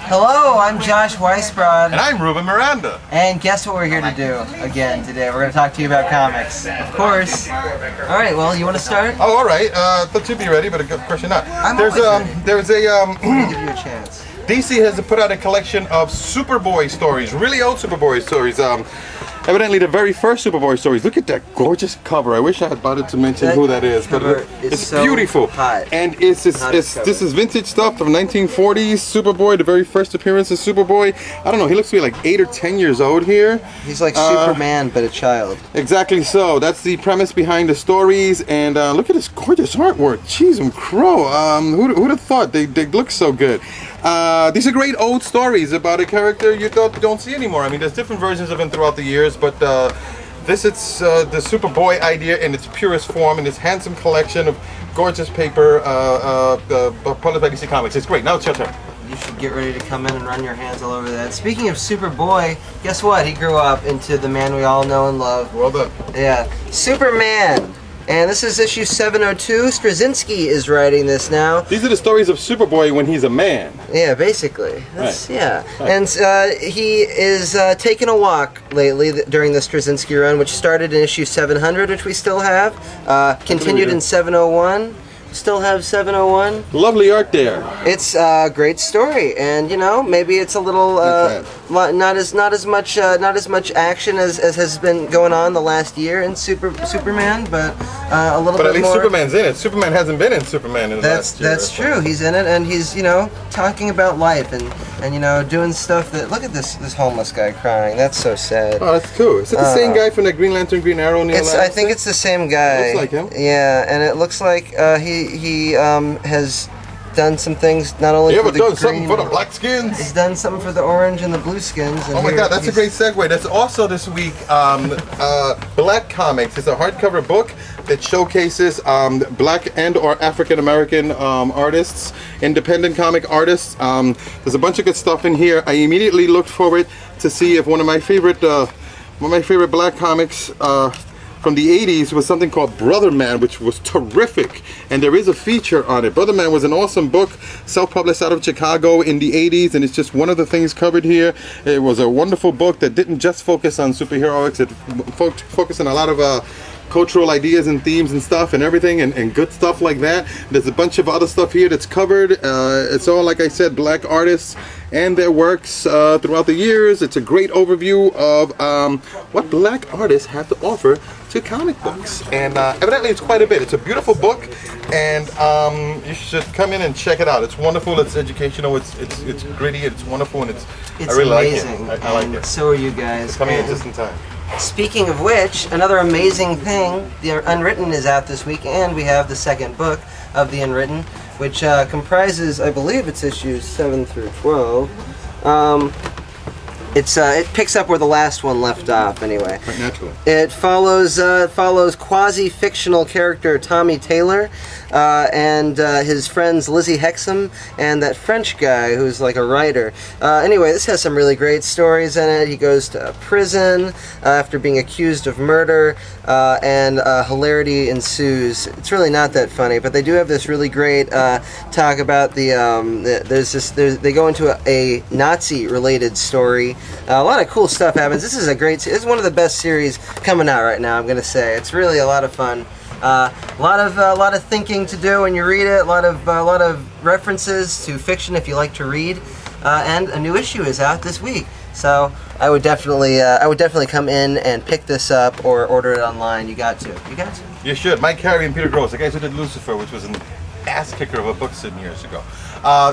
Hello, I'm Josh Weisbrod. And I'm Ruben Miranda. And guess what we're here to do again today? We're going to talk to you about comics. Of course. Alright, well, you want to start? Oh, alright. Thought you'd be ready, but of course you're not. There's I'm give you a chance. DC has put out a collection of Superboy stories, really old Superboy stories. Evidently the very first Superboy stories. Look at that gorgeous cover. I wish I had bothered to mention who that is, but it's so beautiful. Hot. And this is vintage stuff from 1940s Superboy, the very first appearance of Superboy. I don't know, he looks to be like 8 or 10 years old here. He's like Superman, but a child. Exactly so. That's the premise behind the stories. And look at this gorgeous artwork. Jeez, and crow. Who'd have thought they look so good? These are great old stories about a character you don't see anymore. I mean, there's different versions of him throughout the years, but this is the Superboy idea in its purest form, in this handsome collection of gorgeous paper published by DC Comics. It's great. Now it's your turn. You should get ready to come in and run your hands all over that. Speaking of Superboy, guess what? He grew up into the man we all know and love. Well done. Yeah, Superman. And this is issue 702. Straczynski is writing this now. These are the stories of Superboy when he's a man. Yeah, basically. That's, right. Yeah. Right. And he is taking a walk lately during the Straczynski run, which started in issue 700, which we still have. Continued in 701. Still have 701. Lovely art there. It's a great story, and you know, maybe it's a little not as much action as has been going on the last year in Superman, but a little bit more. But at least Superman's in it. Superman hasn't been in Superman in the last year. That's true. He's in it, and he's talking about life and doing stuff that. Look at this homeless guy crying. That's so sad. Oh, that's cool. Is it the same guy from the Green Lantern, Green Arrow? I think it's the same guy. Looks like him. Yeah, and it looks like he has done some things not only for the done green, something for the black skins. He's done something for the orange and the blue skins. And oh my God, that's a great segue. That's also this week Black Comics. It's a hardcover book that showcases Black and or African American artists, independent comic artists. There's a bunch of good stuff in here. I immediately looked forward to see if one of my favorite Black comics from the 80s was something called Brother Man, which was terrific, and there is a feature on it. Brother Man was an awesome book, self-published out of Chicago in the 80s, and it's just one of the things covered here. It was a wonderful book that didn't just focus on superheroics, it focused on a lot of cultural ideas and themes and stuff and everything and good stuff like that. There's a bunch of other stuff here that's covered. It's all, like I said, Black artists and their works throughout the years. It's a great overview of what Black artists have to offer to comic books, and evidently it's quite a bit. It's a beautiful book, and you should come in and check it out. It's wonderful, it's educational, it's gritty, it's wonderful, and I really amazing. Like it. I like it. So are you guys. Coming in just in time. Speaking of which, another amazing thing, The Unwritten is out this week, and we have the second book of The Unwritten, which comprises, I believe it's issues 7 through 12. It picks up where the last one left off, anyway. Quite naturally. It follows quasi-fictional character Tommy Taylor and his friends Lizzie Hexam and that French guy who's like a writer. Anyway, this has some really great stories in it. He goes to prison after being accused of murder, and hilarity ensues. It's really not that funny, but they do have this really great talk about they go into a Nazi-related story. A lot of cool stuff happens. This is one of the best series coming out right now, I'm gonna say. It's really a lot of fun. A lot of thinking to do when you read it. A lot of references to fiction if you like to read. And a new issue is out this week. So I would definitely come in and pick this up or order it online. You got to. You should. Mike Carey and Peter Gross, the guys who did Lucifer, which was an ass kicker of a book 7 years ago.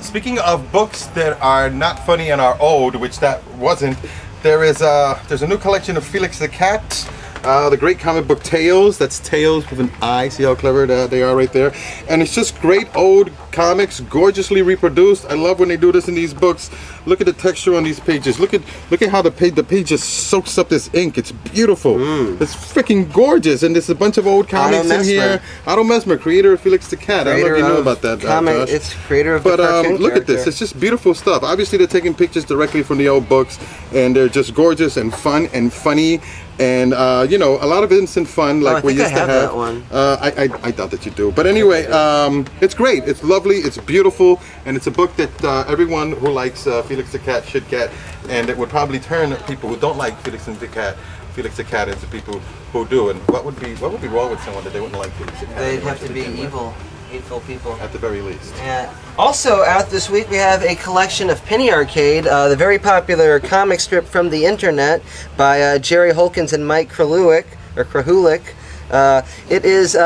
Speaking of books that are not funny and are old, which that wasn't, there's a new collection of Felix the Cat. The great comic book Tales. That's Tales with an I. See how clever they are right there. And it's just great old comics, gorgeously reproduced. I love when they do this in these books. Look at the texture on these pages. Look at how the page just soaks up this ink. It's beautiful. It's freaking gorgeous. And there's a bunch of old comics in here. Otto Messmer, creator of Felix the Cat. I don't know if you know about that, Josh. It's creator of the cartoon look at this. It's just beautiful stuff. Obviously, they're taking pictures directly from the old books, and they're just gorgeous and fun and funny. And a lot of instant fun like we used to have. That one. I doubt that you do. But anyway, it's great. It's lovely. It's beautiful, and it's a book that everyone who likes Felix the Cat should get, and it would probably turn people who don't like Felix the Cat into people who do. And what would be wrong with someone that they wouldn't like Felix the Cat? They'd have to be evil, hateful people. At the very least. Yeah. Also out this week we have a collection of Penny Arcade, the very popular comic strip from the internet by Jerry Holkins and Mike Krahulik. It is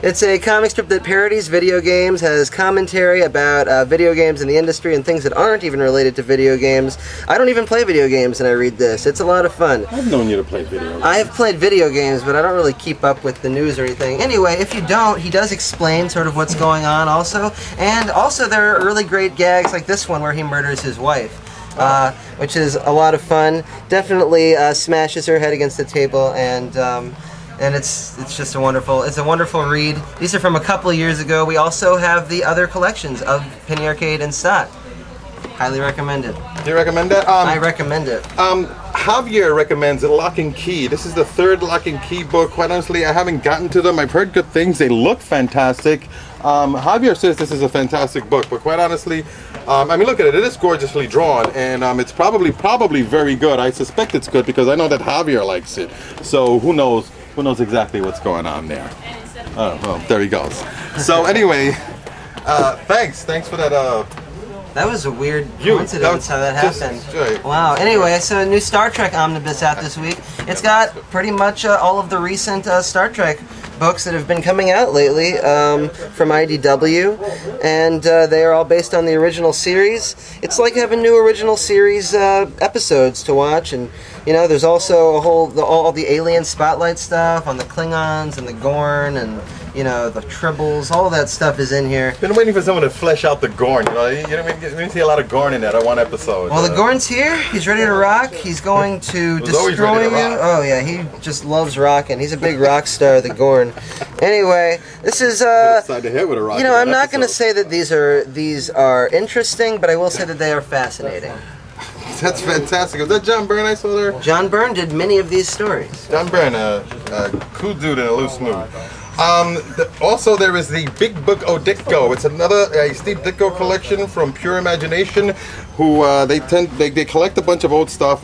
it's a comic strip that parodies video games, has commentary about video games in the industry and things that aren't even related to video games. I don't even play video games and I read this. It's a lot of fun. I've known you to play video games. I have played video games, but I don't really keep up with the news or anything. Anyway, if you don't, he does explain sort of what's going on also. And also there are really great gags like this one where he murders his wife. Which is a lot of fun. Definitely smashes her head against the table, and it's just a wonderful read. These are from a couple of years ago. We also have the other collections of Penny Arcade in stock. Highly recommend it. Do you recommend that? I recommend it. Javier recommends Lock and Key. This is the third Lock and Key book. Quite honestly, I haven't gotten to them. I've heard good things. They look fantastic. Javier says this is a fantastic book, but quite honestly, I mean, look at it. It is gorgeously drawn, and it's probably very good. I suspect it's good because I know that Javier likes it. So who knows? Who knows exactly what's going on there? Oh, well, there he goes. So anyway, thanks for that. That was a weird coincidence how that happened. Right. Wow. Anyway, so a new Star Trek omnibus out this week. It's got pretty much all of the recent Star Trek books that have been coming out lately from IDW, and they are all based on the original series. It's like having new original series episodes to watch, and you know, there's also all the alien spotlight stuff on the Klingons and the Gorn and you know, the Tribbles, all that stuff is in here. Been waiting for someone to flesh out the Gorn. You know, we didn't see a lot of Gorn in that one episode. Well, the Gorn's here. He's ready to rock. He's going to destroy you. Oh yeah, he just loves rocking. He's a big rock star, the Gorn. Anyway, this is side the head with a rock. You know, I'm not going to say that these are interesting, but I will say that they are fascinating. That's fantastic. Was that John Byrne I saw there? John Byrne did many of these stories. John Byrne, a cool dude in a loose mood. Also, there is the Big Book O Ditko. It's another Steve Ditko collection from Pure Imagination, who they collect a bunch of old stuff.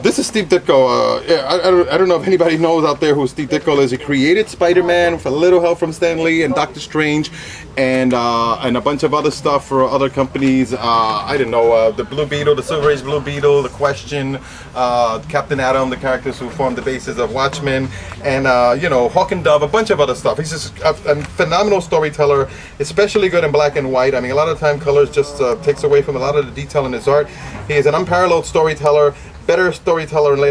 This is Steve Ditko. I don't know if anybody knows out there who Steve Ditko is. He created Spider-Man with a little help from Stan Lee and Doctor Strange, and a bunch of other stuff for other companies. I don't know, the Blue Beetle, the Silver Age Blue Beetle, the Question, Captain Atom, the characters who form the basis of Watchmen, and you know, Hawk and Dove, a bunch of other stuff. He's just a phenomenal storyteller, especially good in black and white. I mean, a lot of time colors just takes away from a lot of the detail in his art. He is an unparalleled storyteller. Better storyteller and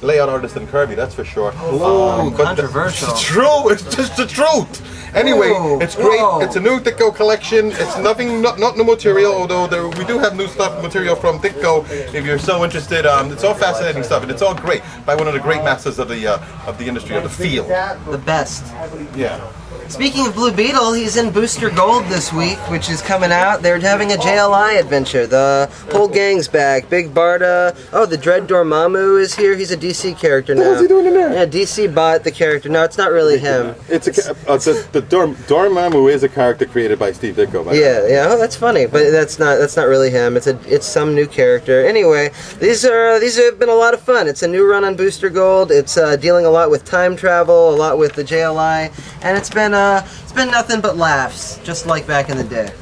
layout artist than Kirby, that's for sure. Oh, controversial. It's true. It's just the truth. Anyway, it's great. It's a new Ditko collection. It's not new material, although we do have new material from Ditko. If you're so interested, it's all fascinating stuff, and it's all great by one of the great masters of the industry, of the field. The best. Yeah. Speaking of Blue Beetle, he's in Booster Gold this week, which is coming out. They're having a JLI adventure. The whole gang's back. Big Barda. Oh, the Dread Dormammu is here. He's a DC character now. What's he doing in there? Yeah, DC bought the character. No, it's not really him. The Dormammu is a character created by Steve Ditko. Yeah. Oh, that's funny, but that's not really him. It's some new character. Anyway, these have been a lot of fun. It's a new run on Booster Gold. It's dealing a lot with time travel, a lot with the JLI, and it's been nothing but laughs, just like back in the day.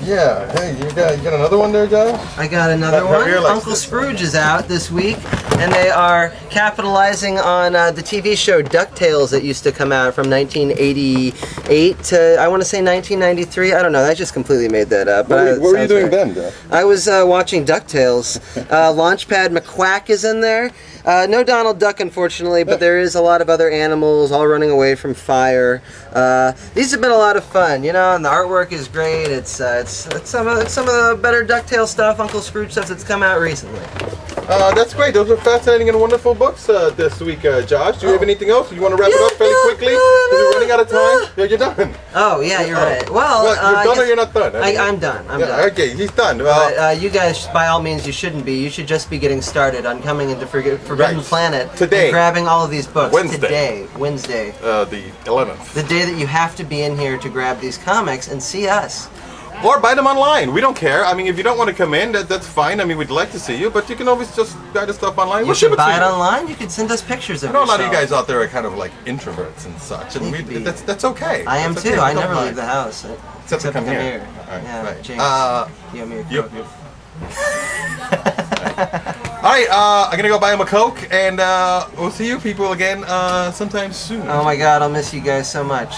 Yeah. Hey, you got another one there, Josh? I got another one. Uncle Scrooge is out this week, and they are capitalizing on the TV show DuckTales that used to come out from 1988 to, I want to say 1993. I don't know. I just completely made that up. What were you doing then, Josh? I was watching DuckTales. Launchpad McQuack is in there. No Donald Duck, unfortunately, but there is a lot of other animals all running away from fire. These have been a lot of fun, you know, and the artwork is great. It's some of the better DuckTales stuff, Uncle Scrooge stuff that's come out recently. That's great. Those are fascinating and wonderful books this week, Josh. Do you have anything else? You want to wrap it up fairly quickly? Because we're running out of time. Yeah, you're done. Oh, yeah, you're right. Well, you're done or you're not done? I'm done. I'm done. Okay, he's done. But you guys, by all means, you shouldn't be. You should just be getting started on coming into Forbidden Planet today, and grabbing all of these books. Wednesday, the 11th. The day that you have to be in here to grab these comics and see us. Or buy them online. We don't care. I mean, if you don't want to come in, that's fine. I mean, we'd like to see you, but you can always just buy the stuff online. You We'll ship can it to buy it you. online. You can send us pictures of I know a lot of yourself. you guys out there are kind of like introverts and such, and You could be. that's okay. I am That's too. okay. I Don't never mind. leave the house. Except to come here. All right, Yeah, right. James. You owe me a Yep, Coke. yep. All right, I'm gonna go buy him a Coke, and we'll see you people again sometime soon. Oh my God, I'll miss you guys so much.